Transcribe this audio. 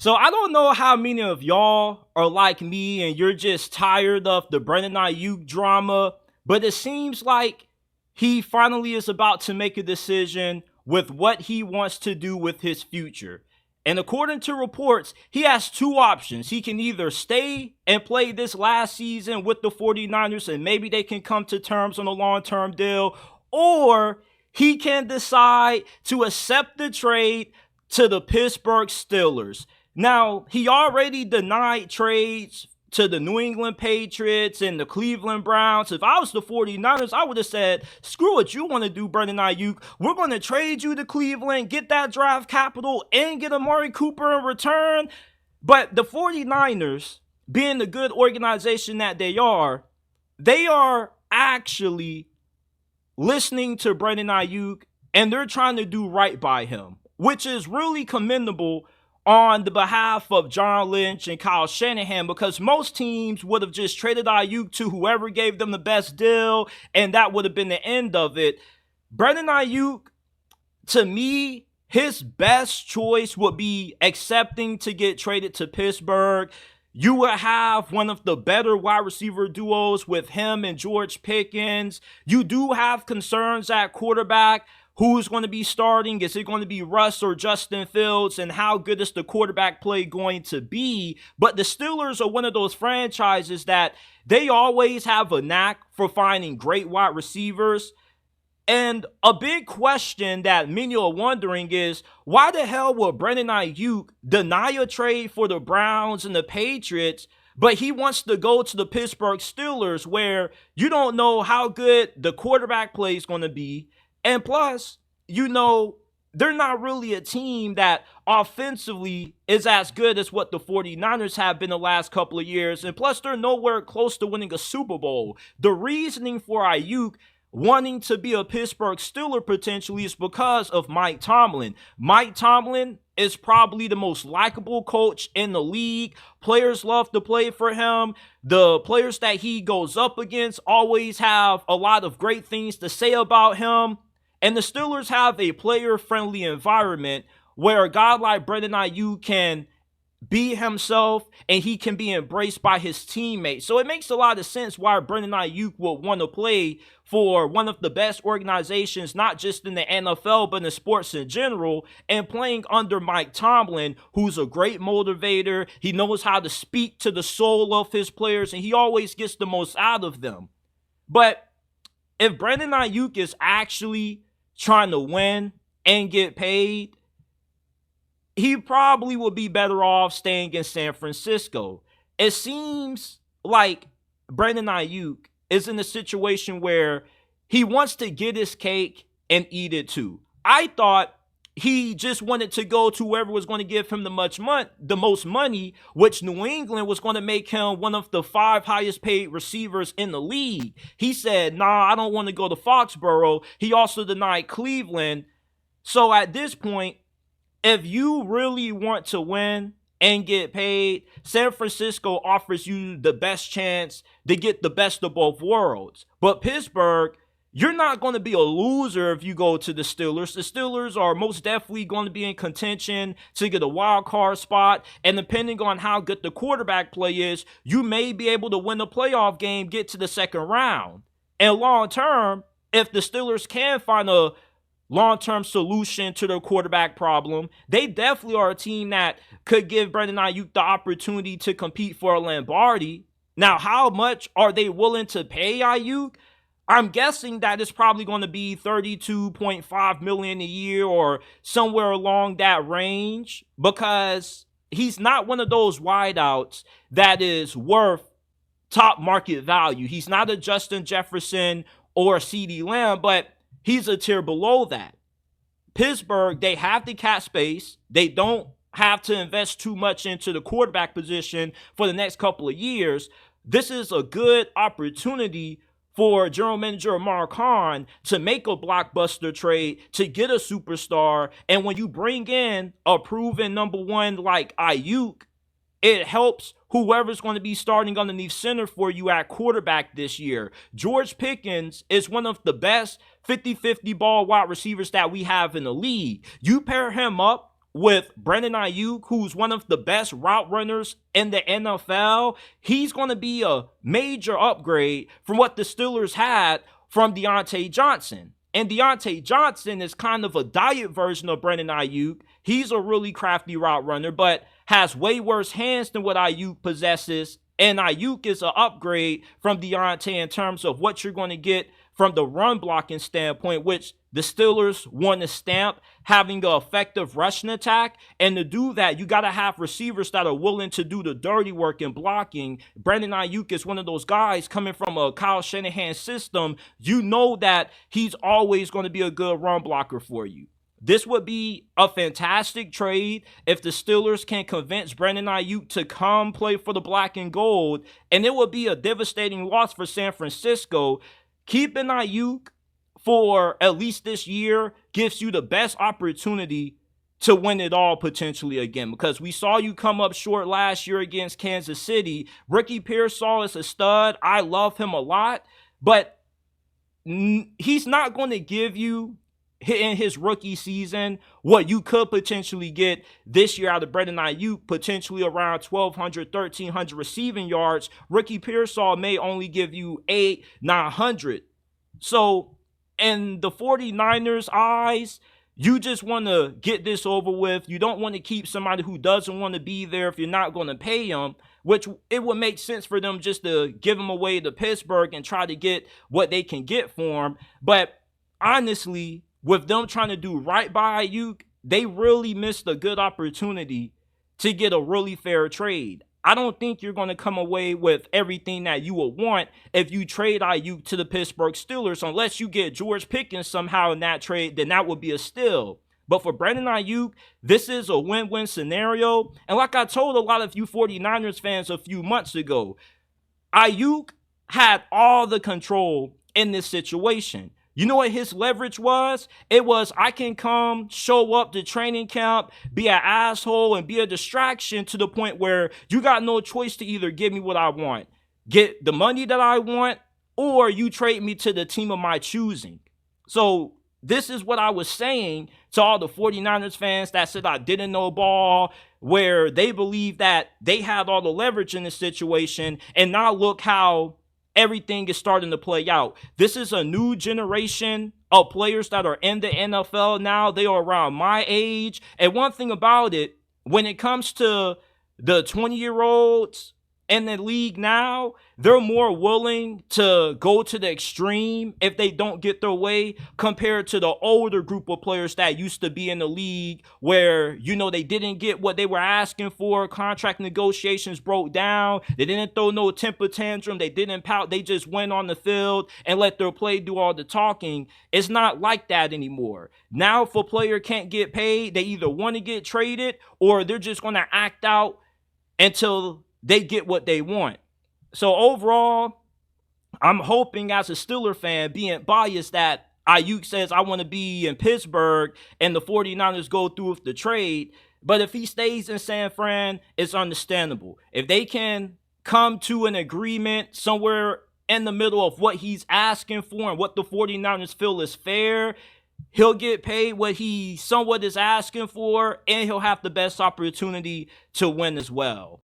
So I don't know how many of y'all are like me and you're just tired of the Brandon Aiyuk drama, but it seems like he finally is about to make a decision with what he wants to do with his future. And according to reports, he has two options. He can either stay and play this last season with the 49ers and maybe they can come to terms on a long-term deal, or he can decide to accept the trade to the Pittsburgh Steelers. Now, he already denied trades to the New England Patriots and the Cleveland Browns. If I was the 49ers, I would have said, screw what you want to do, Brandon Aiyuk. We're going to trade you to Cleveland, get that draft capital, and get Amari Cooper in return. But the 49ers, being the good organization that they are actually listening to Brandon Aiyuk, and they're trying to do right by him, which is really commendable on the behalf of John Lynch and Kyle Shanahan, because most teams would have just traded Aiyuk to whoever gave them the best deal, and that would have been the end of it. Brandon Aiyuk, to me, his best choice would be accepting to get traded to Pittsburgh. You would have one of the better wide receiver duos with him and George Pickens. You do have concerns at quarterback. Who's going to be starting? Is it going to be Russ or Justin Fields? And how good is the quarterback play going to be? But the Steelers are one of those franchises that they always have a knack for finding great wide receivers. And a big question that many are wondering is, why the hell would Brandon Aiyuk deny a trade for the Browns and the Patriots, but he wants to go to the Pittsburgh Steelers, where you don't know how good the quarterback play is going to be? And plus, they're not really a team that offensively is as good as what the 49ers have been the last couple of years. And plus, they're nowhere close to winning a Super Bowl. The reasoning for Aiyuk wanting to be a Pittsburgh Steeler potentially is because of Mike Tomlin. Mike Tomlin is probably the most likable coach in the league. Players love to play for him. The players that he goes up against always have a lot of great things to say about him. And the Steelers have a player-friendly environment where a guy like Brandon Aiyuk can be himself and he can be embraced by his teammates. So it makes a lot of sense why Brandon Aiyuk would want to play for one of the best organizations, not just in the NFL, but in sports in general, and playing under Mike Tomlin, who's a great motivator. He knows how to speak to the soul of his players, and he always gets the most out of them. But if Brandon Aiyuk is actually trying to win and get paid, he probably would be better off staying in San Francisco. It seems like Brandon Aiyuk is in a situation where he wants to get his cake and eat it too. I thought he just wanted to go to whoever was going to give him the most money, which New England was going to make him one of the 5 highest paid receivers in the league. He said, nah, I don't want to go to Foxborough. He also denied Cleveland. So at this point, if you really want to win and get paid, San Francisco offers you the best chance to get the best of both worlds. But Pittsburgh, you're not going to be a loser if you go to the Steelers. The Steelers are most definitely going to be in contention to get a wild card spot. And depending on how good the quarterback play is, you may be able to win a playoff game, get to the second round. And long term, if the Steelers can find a long-term solution to their quarterback problem, they definitely are a team that could give Brandon Aiyuk the opportunity to compete for a Lombardi. Now, how much are they willing to pay Aiyuk? I'm guessing that it's probably going to be $32.5 million a year or somewhere along that range, because he's not one of those wideouts that is worth top market value. He's not a Justin Jefferson or a CeeDee Lamb, but he's a tier below that. Pittsburgh, they have the cap space. They don't have to invest too much into the quarterback position for the next couple of years. This is a good opportunity for General Manager Amar Khan to make a blockbuster trade, to get a superstar. And when you bring in a proven number one like Aiyuk, it helps whoever's going to be starting underneath center for you at quarterback this year. George Pickens is one of the best 50-50 ball wide receivers that we have in the league. You pair him up with Brandon Aiyuk, who's one of the best route runners in the NFL, he's going to be a major upgrade from what the Steelers had from Deontay Johnson. And Deontay Johnson is kind of a diet version of Brandon Aiyuk. He's a really crafty route runner, but has way worse hands than what Aiyuk possesses. And Aiyuk is an upgrade from Deontay in terms of what you're going to get from the run blocking standpoint, which the Steelers want to stamp, having an effective rushing attack. And to do that, you got to have receivers that are willing to do the dirty work in blocking. Brandon Aiyuk is one of those guys coming from a Kyle Shanahan system. You know that he's always going to be a good run blocker for you. This would be a fantastic trade if the Steelers can convince Brandon Aiyuk to come play for the black and gold, and it would be a devastating loss for San Francisco. Keeping Aiyuk for at least this year gives you the best opportunity to win it all potentially again, because we saw you come up short last year against Kansas City. Ricky Pearsall is a stud. I love him a lot, but he's not going to give you in his rookie season what you could potentially get this year out of Brandon Aiyuk, potentially around 1,200, 1,300 receiving yards. Ricky Pearsall may only give you 800, 900. So in the 49ers' eyes, you just want to get this over with. You don't want to keep somebody who doesn't want to be there if you're not going to pay him, which it would make sense for them just to give him away to Pittsburgh and try to get what they can get for him. But honestly, with them trying to do right by Aiyuk, they really missed a good opportunity to get a really fair trade. I don't think you're going to come away with everything that you would want if you trade Aiyuk to the Pittsburgh Steelers, unless you get George Pickens somehow in that trade. Then that would be a steal. But for Brandon Aiyuk, this is a win-win scenario. And like I told a lot of you 49ers fans a few months ago, Aiyuk had all the control in this situation. You know what his leverage was? It was, I can come, show up to training camp, be an asshole, and be a distraction to the point where you got no choice to either give me what I want, get the money that I want, or you trade me to the team of my choosing. So this is what I was saying to all the 49ers fans that said I didn't know ball, where they believe that they had all the leverage in this situation, and now look how everything is starting to play out. This is a new generation of players that are in the NFL now. They are around my age. And one thing about it, when it comes to the 20-year-olds in the league now, they're more willing to go to the extreme if they don't get their way, compared to the older group of players that used to be in the league where, you know, they didn't get what they were asking for. Contract negotiations broke down. They didn't throw no temper tantrum. They didn't pout. They just went on the field and let their play do all the talking. It's not like that anymore. Now, if a player can't get paid, they either want to get traded or they're just going to act out until they get what they want. So overall, I'm hoping as a Steeler fan, being biased, that Aiyuk says, I want to be in Pittsburgh, and the 49ers go through with the trade. But if he stays in San Fran, it's understandable. If they can come to an agreement somewhere in the middle of what he's asking for and what the 49ers feel is fair, he'll get paid what he somewhat is asking for, and he'll have the best opportunity to win as well.